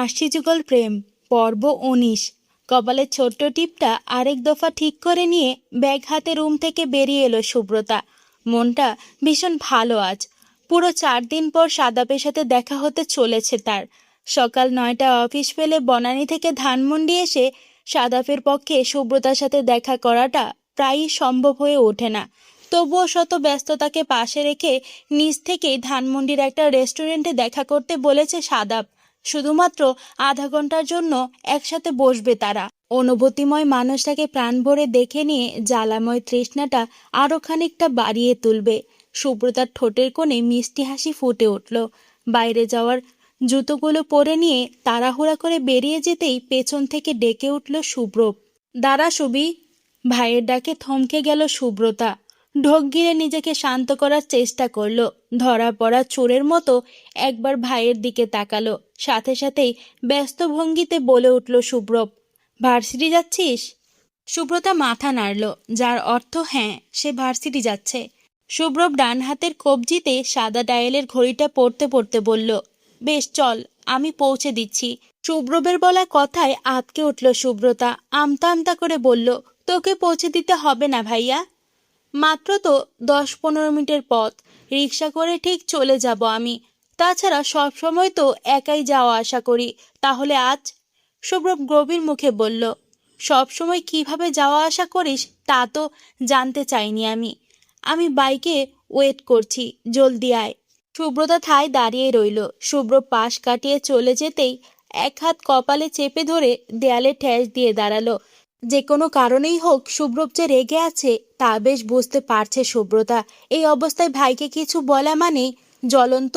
আশি যুগল প্রেম পর্ব ১৯। কপালের ছোট্ট টিপটা আরেক দফা ঠিক করে নিয়ে ব্যাগ হাতে রুম থেকে বেরিয়ে এলো সুব্রতা। মনটা ভীষণ ভালো আজ। পুরো ৪ দিন পর সাদাপের সাথে দেখা হতে চলেছে তার। সকাল ৯টায় অফিস ফেলে বনানী থেকে ধানমন্ডি এসে সাদাপের পক্ষে সুব্রতার সাথে দেখা করাটা প্রায়ই সম্ভব হয়ে ওঠে না। তবুও শত ব্যস্ততাকে পাশে রেখে নিজ থেকেই ধানমন্ডির একটা রেস্টুরেন্টে দেখা করতে বলেছে সাদাপ। শুধুমাত্র আধা ঘন্টার জন্য একসাথে বসবে তারা। অনুভূতিময় মানুষটাকে প্রাণ ভরে দেখে নিয়ে জ্বালাময় তৃষ্ণাটা আরও খানিকটা বাড়িয়ে তুলবে। সুব্রতার ঠোঁটের কোণে মিষ্টি হাসি ফুটে উঠল। বাইরে যাওয়ার জুতোগুলো পরে নিয়ে তাড়াহুড়া করে বেরিয়ে যেতেই পেছন থেকে ডেকে উঠল শুভ্রব। দাঁড়া সুবি। ভাইয়ের ডাকে থমকে গেল সুব্রতা। ঢোক গিলে নিজেকে শান্ত করার চেষ্টা করলো। ধরা পড়া চোরের মতো একবার ভাইয়ের দিকে তাকালো। সাথে সাথেই ব্যস্ত ভঙ্গিতে বলে উঠল শুভ্রব, ভার্সিটি যাচ্ছিস? সুব্রতা মাথা নাড়ল, যার অর্থ হ্যাঁ, সে ভার্সিটি যাচ্ছে। শুভ্রব ডান হাতের কবজিতে সাদা ডায়ালের ঘড়িটা পড়তে পড়তে বলল, বেশ চল, আমি পৌঁছে দিচ্ছি। শুভ্রবের বলা কথায় আঁতকে উঠল সুব্রতা। আমতা আমতা করে বলল, তোকে পৌঁছে দিতে হবে না ভাইয়া, মাত্র তো ১০-১৫ মিনিটের পথ। রিক্সা করে ঠিক চলে যাব আমি। তাছাড়া সব সময় তো একাই যাওয়া আসা করি, তাহলে আজ? শুভ্রব গভীর মুখে বলল, সব সময় কিভাবে যাওয়া আসা করিস তা তো জানতে চাইনি আমি। আমি বাইকে ওয়েট করছি, জলদি আয়। সুব্রতা ঠায় দাঁড়িয়ে রইল। শুভ্রব পাশ কাটিয়ে চলে যেতেই এক হাত কপালে চেপে ধরে দেয়ালে ঠেস দিয়ে দাঁড়ালো। যে কোনো কারণেই হোক শুভ্রব যে রেগে আছে তা বেশ বুঝতে পারছে সুব্রতা। এই অবস্থায় ভাইকে কিছু বলা মানে জ্বলন্ত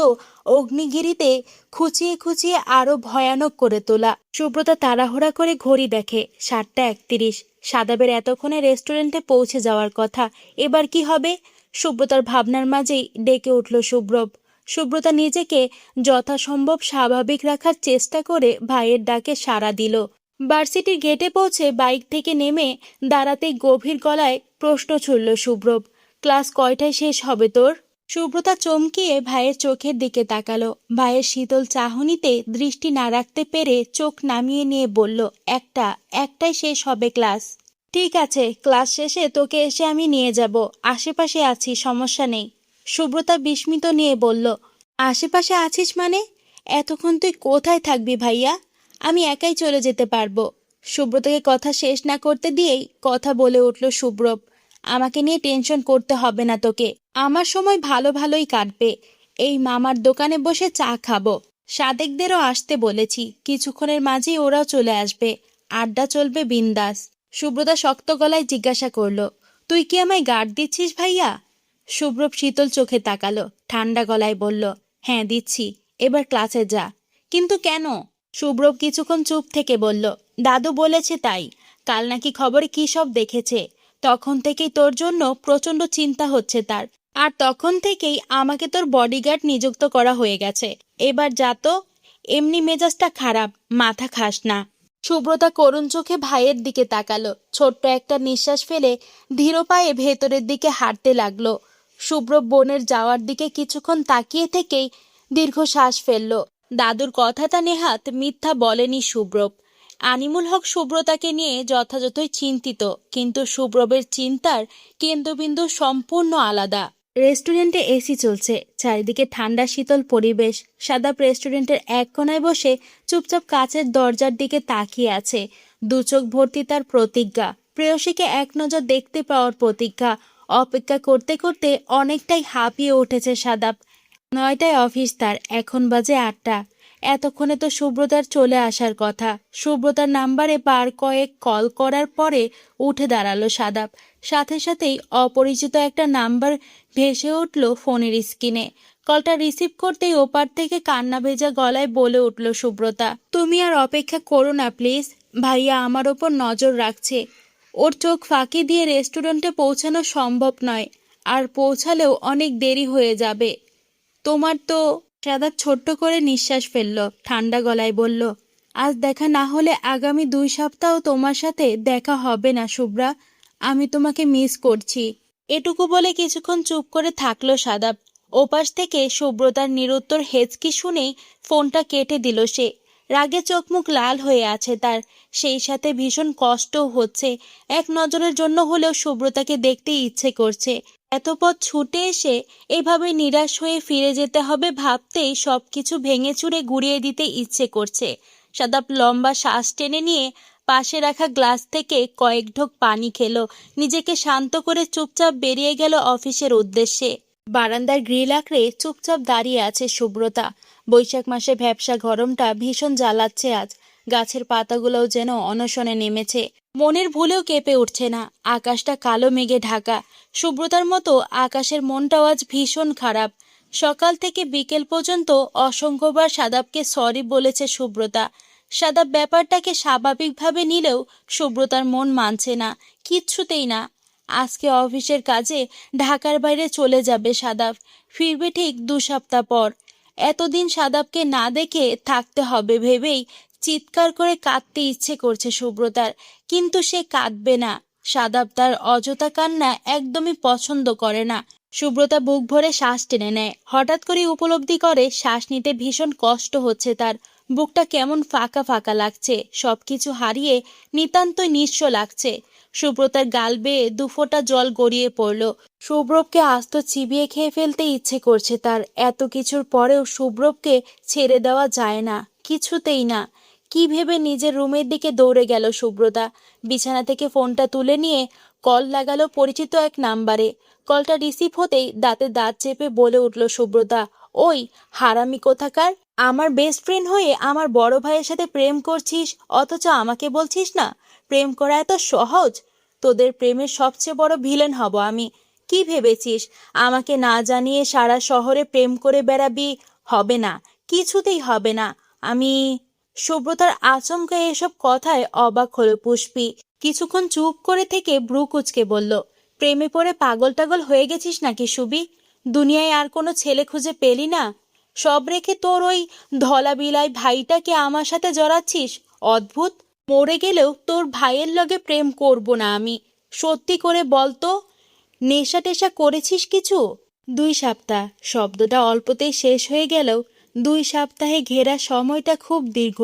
অগ্নিগিরিতে খুঁচিয়ে খুঁচিয়ে আরো ভয়ানক করে তোলা। সুব্রতা তাড়াহুড়া করে ঘড়ি দেখে, ৭টা ৩১। সাদাবের এতক্ষণে রেস্টুরেন্টে পৌঁছে যাওয়ার কথা। এবার কি হবে? সুব্রতার ভাবনার মাঝেই ডেকে উঠল শুভ্রব। সুব্রতা নিজেকে যথাসম্ভব স্বাভাবিক রাখার চেষ্টা করে ভাইয়ের ডাকে সাড়া দিল। ভার্সিটির গেটে পৌঁছে বাইক থেকে নেমে দাঁড়াতেই গভীর গলায় প্রশ্ন ছুড়ল শুভ্রব, ক্লাস কয়টায় শেষ হবে তোর? সুব্রতা চমকিয়ে ভাইয়ের চোখের দিকে তাকালো। ভাইয়ের শীতল চাহনিতে দৃষ্টি না রাখতে পেরে চোখ নামিয়ে নিয়ে বলল, একটাই শেষ হবে ক্লাস। ঠিক আছে, ক্লাস শেষে তোকে এসে আমি নিয়ে যাব। আশেপাশে আছি, সমস্যা নেই। সুব্রতা বিস্মিত নিয়ে বলল, আশেপাশে আছিস মানে? এতক্ষণ তুই কোথায় থাকবি ভাইয়া? আমি একাই চলে যেতে পারবো। সুব্রতকে কথা শেষ না করতে দিয়েই কথা বলে উঠল শুভ্রব, আমাকে নিয়ে টেনশন করতে হবে না তোকে। আমার সময় ভালো ভালোই কাটবে। এই মামার দোকানে বসে চা খাবো। সাদেকদেরও আসতে বলেছি, কিছুক্ষণের মাঝেই ওরাও চলে আসবে। আড্ডা চলবে বিন্দাস। সুব্রতা শক্ত গলায় জিজ্ঞাসা করলো, তুই কি আমায় গার্ড দিচ্ছিস ভাইয়া? শুভ্রব শীতল চোখে তাকালো, ঠান্ডা গলায় বলল, হ্যাঁ দিচ্ছি। এবার ক্লাসে যা। কিন্তু কেন? শুভ্রব কিছুক্ষণ চুপ থেকে বলল, দাদু বলেছে তাই। কাল নাকি খবরে কি সব দেখেছে। তখন থেকেই তোর জন্য প্রচণ্ড চিন্তা হচ্ছে তার। আর তখন থেকেই আমাকে তোর বডিগার্ড নিযুক্ত করা হয়ে গেছে। এবার যা তো। এমনি মেজাজটা খারাপ, মাথা খাস না। সুব্রতা করুণ চোখে ভাইয়ের দিকে তাকালো। ছোট্ট একটা নিঃশ্বাস ফেলে ধীর পায়ে ভেতরের দিকে হাঁটতে লাগলো। শুভ্রব বোনের যাওয়ার দিকে কিছুক্ষণ তাকিয়ে থেকেই দীর্ঘশ্বাস ফেলল। দাদুর কথাটা নেহাত মিথ্যা বলেনি শুভ্রব। আনিমুল হক সুব্রতাকে নিয়ে যথাযথই চিন্তিত, কিন্তু শুভ্রবের চিন্তার কেন্দ্রবিন্দু সম্পূর্ণ আলাদা। রেস্টুরেন্টে এসি চলছে, চারিদিকে ঠান্ডা শীতল পরিবেশ। সাদাপ রেস্টুরেন্টের এক কোনায় বসে চুপচাপ কাচের দরজার দিকে তাকিয়ে আছে। দু চোখ ভর্তি তার প্রতিজ্ঞা, প্রেয়সীকে এক নজর দেখতে পাওয়ার প্রতিজ্ঞা। অপেক্ষা করতে করতে অনেকটাই হাঁপিয়ে উঠেছে সাদাপ। ৯টায় অফিস তার, এখন বাজে ৮টা। এতক্ষণে তো সুব্রতার চলে আসার কথা। সুব্রতার নাম্বারে বার কয়েক কল করার পরে উঠে দাঁড়ালো সাদাপ। সাথে সাথেই অপরিচিত একটা নাম্বার ভেসে উঠল ফোনের স্ক্রিনে। কলটা রিসিভ করতেই ওপার থেকে কান্না ভেজা গলায় বলে উঠল সুব্রতা, তুমি আর অপেক্ষা করো না প্লিজ। ভাইয়া আমার ওপর নজর রাখছে। ওর চোখ ফাঁকি দিয়ে রেস্টুরেন্টে পৌঁছানো সম্ভব নয়, আর পৌঁছালেও অনেক দেরি হয়ে যাবে। তোমার তো। সাদাপ ছোট্ট করে নিঃশ্বাস ফেলল, ঠান্ডা গলায় বলল, আজ দেখা না হলে আগামী ২ সপ্তাহ তোমার সাথে দেখা হবে না শুভ্রা। আমি তোমাকে মিস করছি। এটুকু বলে কিছুক্ষণ চুপ করে থাকলো সাদাপ। ওপাশ থেকে সুব্রতার নিরুত্তর হেঁচকি শুনেই ফোনটা কেটে দিল সে। রাগে চোখ মুখ লাল হয়ে আছে তার, সেই সাথে ভীষণ কষ্টও হচ্ছে। এক নজরের জন্য হলেও সুব্রতাকে দেখতে ইচ্ছে করছে। এত পথ ছুটে এসে এভাবে নিরাশ হয়ে ফিরে যেতে হবে ভাবতেই সবকিছু ভেঙে চুরে গুঁড়িয়ে দিতে ইচ্ছে করছে। সাদাপ লম্বা শ্বাস টেনে নিয়ে পাশে রাখা গ্লাস থেকে কয়েক ঢোক পানি খেলো, নিজেকে শান্ত করে চুপচাপ বেরিয়ে গেল অফিসের উদ্দেশ্যে। বারান্দার গ্রিল আঁকড়ে চুপচাপ দাঁড়িয়ে আছে সুব্রতা। বৈশাখ মাসে ভ্যাপসা গরমটা ভীষণ জ্বালাচ্ছে আজ। গাছের পাতাগুলোও যেন অনশনে নেমেছে, মনের ভুলেও কেঁপে উঠছে না। আকাশটা কালো মেঘে ঢাকা। সুব্রতার মতো আকাশের মনটাও আজ ভীষণ খারাপ। সকাল থেকে বিকেল পর্যন্ত অসংখ্যবার সাদাবকে সরি বলেছে সুব্রতা। সাদাব ব্যাপারটাকে স্বাভাবিকভাবে নিলেও সুব্রতার মন মানছে না, কিচ্ছুতেই না। আজকে অফিসের কাজে ঢাকার বাইরে চলে যাবে সাদাব, ফিরবে ঠিক 2 সপ্তাহ পর। এতদিন সাদাবকে না দেখে থাকতে হবে ভেবেই চিৎকার করে কাঁদতে ইচ্ছে করছে সুব্রতার, কিন্তু সে কাঁদবে না। সাদাব তার অযথা কান্না একদমই পছন্দ করে না। সুব্রতা বুক ভরে শ্বাস টেনে নেয়। হঠাৎ করে উপলব্ধি করে শ্বাস নিতে ভীষণ কষ্ট হচ্ছে তার। বুকটা কেমন ফাঁকা ফাঁকা লাগছে, সবকিছু হারিয়ে নিতান্তই নিঃস্ব লাগছে। সুব্রতার গাল বেয়ে 2 ফোঁটা জল গড়িয়ে পড়ল। সুব্রবকে আস্ত চিবিয়ে খেয়ে ফেলতে ইচ্ছে করছে তার। এত কিছুর পরেও সুব্রবকে ছেড়ে দেওয়া যায় না, কিছুতেই না। কি ভেবে নিজের রুমের দিকে দৌড়ে গেল সুব্রতা। বিছানা থেকে ফোনটা তুলে নিয়ে কল লাগালো পরিচিত এক নাম্বারে। কলটা রিসিভ হতেই দাঁতে দাঁত চেপে বলে উঠল সুব্রতা, ওই হারামি কোথাকার! আমার বেস্ট ফ্রেন্ড হয়ে আমার বড় ভাইয়ের সাথে প্রেম করছিস, অথচ আমাকে বলছিস না? প্রেম করা এত সহজ? তোদের প্রেমের সবচেয়ে বড় ভিলেন হব আমি। কি ভেবেছিস আমাকে না জানিয়ে সারা শহরে প্রেম করে বেড়াবি? হবে না, কিছুতেই হবে না। আমি... সুব্রতার আচমকা এসব কথায় অবাক হলো পুষ্পী। কিছুক্ষণ চুপ করে থেকে ভ্রু কুঁচকে বলল, প্রেমে পড়ে পাগল টাগল হয়ে গেছিস নাকি সুবি? দুনিয়ায় আর কোনো ছেলে খুঁজে পেলি না? সব রেখে তোর ওই ধলা বিলাই ভাইটাকে আমার সাথে জড়াচ্ছিস? অদ্ভুত। মরে গেলেও তোর ভাইয়ের লগে প্রেম করব না আমি। সত্যি করে বলতো, নেশা টেশা করেছিস কিছু? 2 সপ্তাহ শব্দটা অল্পতেই শেষ হয়ে গেলেও 2 সপ্তাহে ঘেরা সময়টা খুব দীর্ঘ।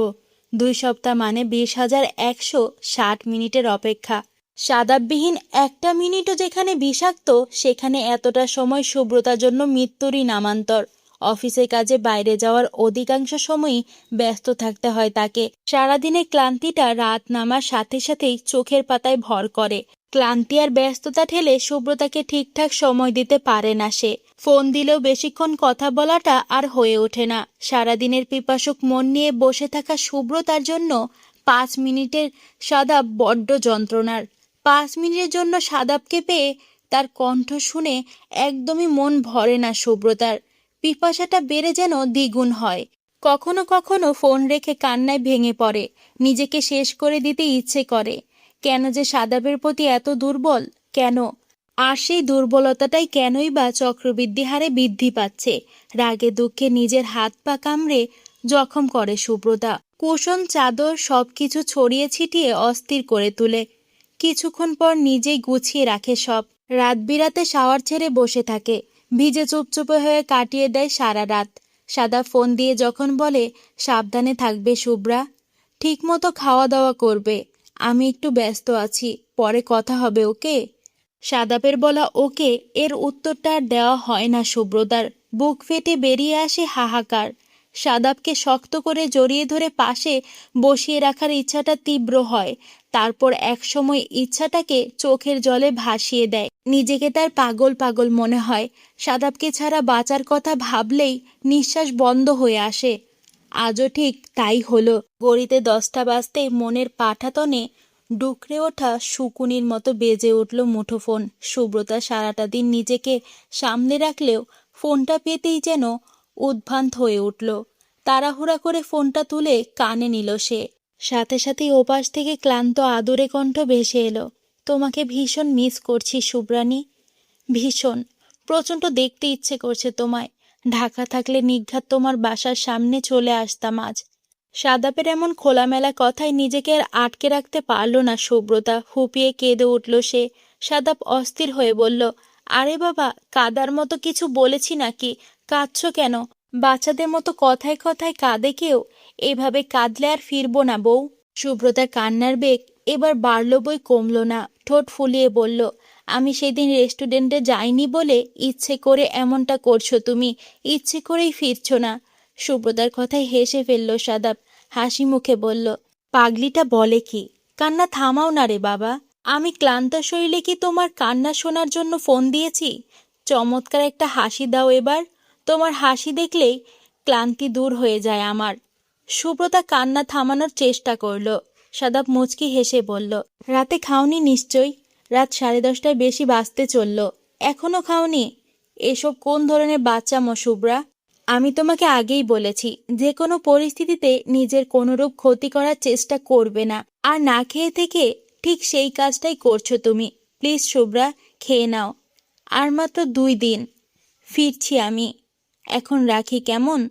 2 সপ্তাহ মানে 20,160 মিনিটের অপেক্ষা। সাদাববিহীন একটা মিনিটও যেখানে বিষাক্ত, সেখানে এতটা সময় সুব্রতার জন্য মৃত্যুরই নামান্তর। অফিসের কাজে বাইরে যাওয়ার অধিকাংশ সময়ই ব্যস্ত থাকতে হয় তাকে। সারাদিনের ক্লান্তিটা রাত নামার সাথে সাথেই চোখের পাতায় ভর করে। ক্লান্তি আর ব্যস্ততা ঠেলে সুব্রতাকে ঠিকঠাক সময় দিতে পারে না সে। ফোন দিলেও বেশিক্ষণ কথা বলাটা আর হয়ে ওঠে না। সারাদিনের পিপাসুক মন নিয়ে বসে থাকা সুব্রতার জন্য 5 মিনিটের সাদাব বড্ড যন্ত্রণার। 5 মিনিটের জন্য সাদাবকে পেয়ে তার কণ্ঠ শুনে একদমই মন ভরে না সুব্রতার। পিপাসাটা বেড়ে যেন দ্বিগুণ হয়। কখনো কখনো ফোন রেখে কান্নায় ভেঙে পড়ে। নিজেকে শেষ করে দিতে ইচ্ছে করে। কেন যে সাদাবের প্রতি এত দুর্বল, কেন? আর সেই দুর্বলতাটাই কেনই বা চক্রবৃদ্ধি হারে বৃদ্ধি পাচ্ছে। রাগে দুঃখে নিজের হাত পা কামড়ে জখম করে সুব্রতা। কুশন চাদর সবকিছু ছড়িয়ে ছিটিয়ে অস্থির করে তুলে। কিছুক্ষণ পর নিজেই গুছিয়ে রাখে সব। রাত বিরাতে শাওয়ার ছেড়ে বসে থাকে। ভিজে চুপচুপে হয়ে কাটিয়ে দেয় সারা রাত। সাদা ফোন দিয়ে যখন বলে, সাবধানে থাকবে শুভ্রা, ঠিক মতো খাওয়া দাওয়া করবে, আমি একটু ব্যস্ত আছি, পরে কথা হবে, ওকে? সাদাপের বলা ওকে এর উত্তরটা আর দেওয়া হয় না সুব্রতার। বুক ফেটে বেরিয়ে আসে হাহাকার। সাদাবকে শক্ত করে জড়িয়ে ধরে পাশে বসিয়ে রাখার ইচ্ছাটা তীব্র হয়। তারপর একসময় ইচ্ছাটাকে চোখের জলে ভাসিয়ে দেয়। নিজেকে তার পাগল পাগল মনে হয়। সাদাবকে ছাড়া বাঁচার কথা ভাবলেই নিঃশ্বাস বন্ধ হয়ে আসে। আজও ঠিক তাই হলো। ঘড়িতে 10টা বাজতেই মনের পাঠাতনে ডুকরে ওঠা শুকুনির মতো বেজে উঠল মুঠোফোন। সুব্রতা সারাটা দিন নিজেকে সামনে রাখলেও ফোনটা পেতেই যেন উদ্ভ্রান্ত হয়ে উঠল। তাড়াহুড়া করে ফোনটা তুলে কানে নিল সে। সাথে সাথেই ওপাশ থেকে ক্লান্ত আদুরে কণ্ঠ ভেসে এলো, তোমাকে ভীষণ মিস করছি শুভ্রানী, ভীষণ। প্রচণ্ড দেখতে ইচ্ছে করছে তোমায়। ঢাকা থাকলে নিঘাত তোমার বাসার সামনে চলে আসতাম আজ। সাদাপের এমন খোলামেলা কথায় নিজেকে আর আটকে রাখতে পারল না সুব্রতা। হুপিয়ে কেঁদে উঠল সে। সাদাপ অস্থির হয়ে বলল, আরে বাবা, কাদার মতো কিছু বলেছি নাকি? কাঁদছো কেন? বাচ্চাদের মতো কথায় কথায় কাঁদে কেউ, এভাবে কাঁদলে আর ফিরবো না বউ। সুব্রতার কান্নার বেগ এবার বাড়ল বই কমল না, ঠোঁট ফুলিয়ে বলল, আমি সেদিন রেস্টুরেন্টে যাইনি বলে ইচ্ছে করে এমনটা করছো তুমি, ইচ্ছে করেই ফিরছো না। সুব্রতার কথায় হেসে ফেলল সাদাব, হাসি মুখে বলল, পাগলিটা বলে কি, কান্না থামাও না রে বাবা। আমি ক্লান্ত শরীরে কি তোমার কান্না শোনার জন্য ফোন দিয়েছি? চমৎকার একটা হাসি দাও এবার, তোমার হাসি দেখলেই ক্লান্তি দূর হয়ে যায় আমার। সুব্রতা কান্না থামানোর চেষ্টা করল। সাদাব মুচকি হেসে বলল, রাতে খাওনি নিশ্চয়ই? রাত 10:30টায় বেশি বাজতে চলল, এখনো খাওনি? এসব কোন ধরনের বাচ্চামো শুভ্রা? আমি তোমাকে আগেই বলেছি যে কোনো পরিস্থিতিতে নিজের কোনোরূপ ক্ষতি করার চেষ্টা করবে না, আর না খেয়ে থেকে ঠিক সেই কাজটাই করছো তুমি। প্লিজ শুভ্রা, খেয়ে নাও। আর মাত্র 2 দিন, ফিরছি আমি, এখন রাখি কেমন?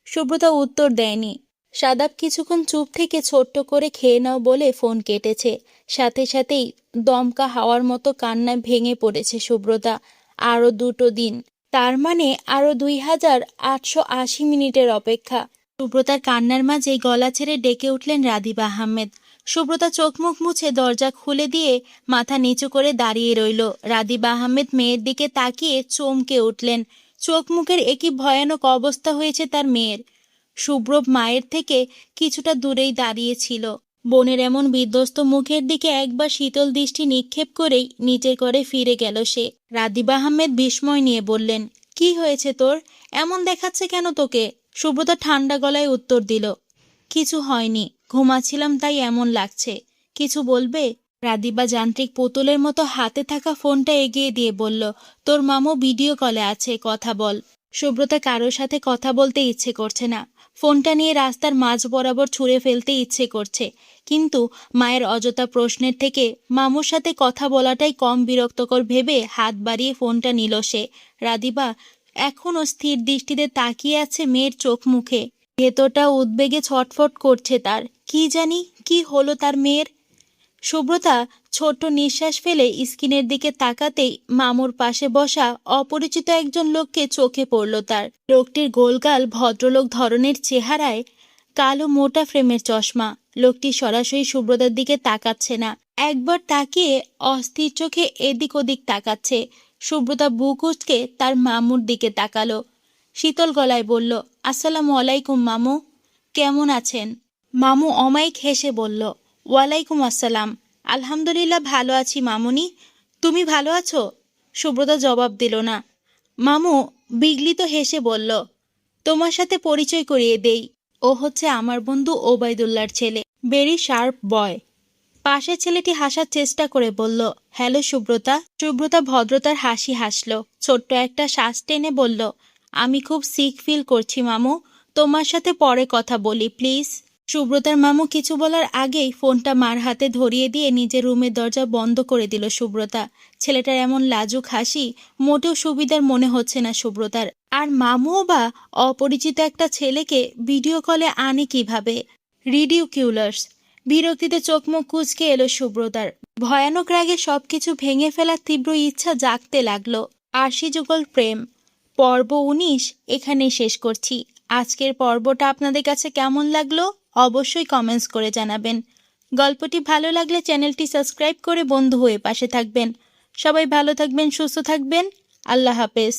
সুব্রতা উত্তর দেয়নি। সাদাব কিছুক্ষণ চুপ থেকে ছোট্ট করে খেয়ে নাও বলে ফোন কেটেছে। সাথে সাথেই দমকা হাওয়ার মতো কান্নায় ভেঙে পড়েছে সুব্রতা। আরও 2 দিন, তার মানে আরও 2880 মিনিটের অপেক্ষা। সুব্রতার কান্নার মাঝে গলা ছেড়ে ডেকে উঠলেন রাদিবা আহমেদ। সুব্রতা চোখ মুখ মুছে দরজা খুলে দিয়ে মাথা নিচু করে দাঁড়িয়ে রইল। রাদিবা আহমেদ মেয়ের দিকে তাকিয়ে চমকে উঠলেন। চোখ মুখের একই ভয়ানক অবস্থা হয়েছে তার মেয়ের। শুভ্র মায়ের থেকে কিছুটা দূরেই দাঁড়িয়েছিল। বোনের এমন বিধ্বস্ত মুখের দিকে একবার শীতল দৃষ্টি নিক্ষেপ করেই নিচের ঘরে ফিরে গেল সে। রাদিবা আহমেদ বিস্ময় নিয়ে বললেন, কি হয়েছে তোর? এমন দেখাচ্ছে কেন তোকে? সুব্রতা ঠান্ডা গলায় উত্তর দিল, কিছু হয়নি, ঘুমাচ্ছিলাম তাই এমন লাগছে। কিছু বলবে? রাদিবা যান্ত্রিক পুতুলের মতো হাতে থাকা ফোনটা এগিয়ে দিয়ে বলল, তোর মামু ভিডিও কলে আছে, কথা বল। সুব্রতা কারোর সাথে কথা বলতে ইচ্ছে করছে না। ফোনটা নিয়ে রাস্তার মাঝ বরাবর ছুঁড়ে ফেলতে ইচ্ছে করছে, কিন্তু মায়ের অযথা প্রশ্নের থেকে মামুর সাথে কথা বলাটাই কম বিরক্তকর ভেবে হাত বাড়িয়ে ফোনটা নিল সে। রাদিবা এখনও স্থির দৃষ্টিতে তাকিয়ে আছে মেয়ের চোখ মুখে। ভেতরটা উদ্বেগে ছটফট করছে তার। কি জানি কি হলো তার মেয়ের। সুব্রতা ছোট্ট নিঃশ্বাস ফেলে স্ক্রিনের দিকে তাকাতেই মামুর পাশে বসা অপরিচিত একজন লোককে চোখে পড়ল তার। লোকটির গোলগাল ভদ্রলোক ধরনের চেহারায়, কালো মোটা ফ্রেমের চশমা। লোকটি সরাসরি সুব্রতার দিকে তাকাচ্ছে না, একবার তাকিয়ে অস্থির চোখে এদিক ওদিক তাকাচ্ছে। সুব্রতা বুক উঁচকে তার মামুর দিকে তাকালো। শীতল গলায় বলল, আসসালামু আলাইকুম মামু, কেমন আছেন? মামু অমায়িক হেসে বলল, ওয়ালাইকুম আসসালাম, আলহামদুলিল্লাহ ভালো আছি মামুনি, তুমি ভালো আছো? সুব্রতা জবাব দিল না। মামু বিগলিত হেসে বলল, তোমার সাথে পরিচয় করিয়ে দেই, ও হচ্ছে আমার বন্ধু ওবায়দুল্লার ছেলে, ভেরি শার্প বয়। পাশের ছেলেটি হাসার চেষ্টা করে বলল, হ্যালো সুব্রতা। সুব্রতা ভদ্রতার হাসি হাসল, ছোট্ট একটা শ্বাস টেনে বলল, আমি খুব সিক ফিল করছি মামু, তোমার সাথে পরে কথা বলি প্লিজ। সুব্রতার মামু কিছু বলার আগেই ফোনটা মার হাতে ধরিয়ে দিয়ে নিজের রুমের দরজা বন্ধ করে দিল সুব্রতা। ছেলেটার এমন লাজুক হাসি মোটেও সুবিধার মনে হচ্ছে না সুব্রতার। আর মামুও বা অপরিচিত একটা ছেলেকে ভিডিও কলে আনে কিভাবে? রিডিকিউলাস। বিরক্তিতে চোখ মুখ কুঁচকে এলো সুব্রতার। ভয়ানক রাগে সবকিছু ভেঙে ফেলার তীব্র ইচ্ছা জাগতে লাগলো। আরশি যুগল প্রেম পর্ব 19 এখানেই শেষ করছি। আজকের পর্বটা আপনাদের কাছে কেমন লাগলো অবশ্যই কমেন্টস করে জানাবেন। গল্পটি ভালো লাগলে চ্যানেলটি সাবস্ক্রাইব করে বন্ধু হয়ে পাশে থাকবেন। সবাই ভালো থাকবেন, সুস্থ থাকবেন। আল্লাহ হাফেজ।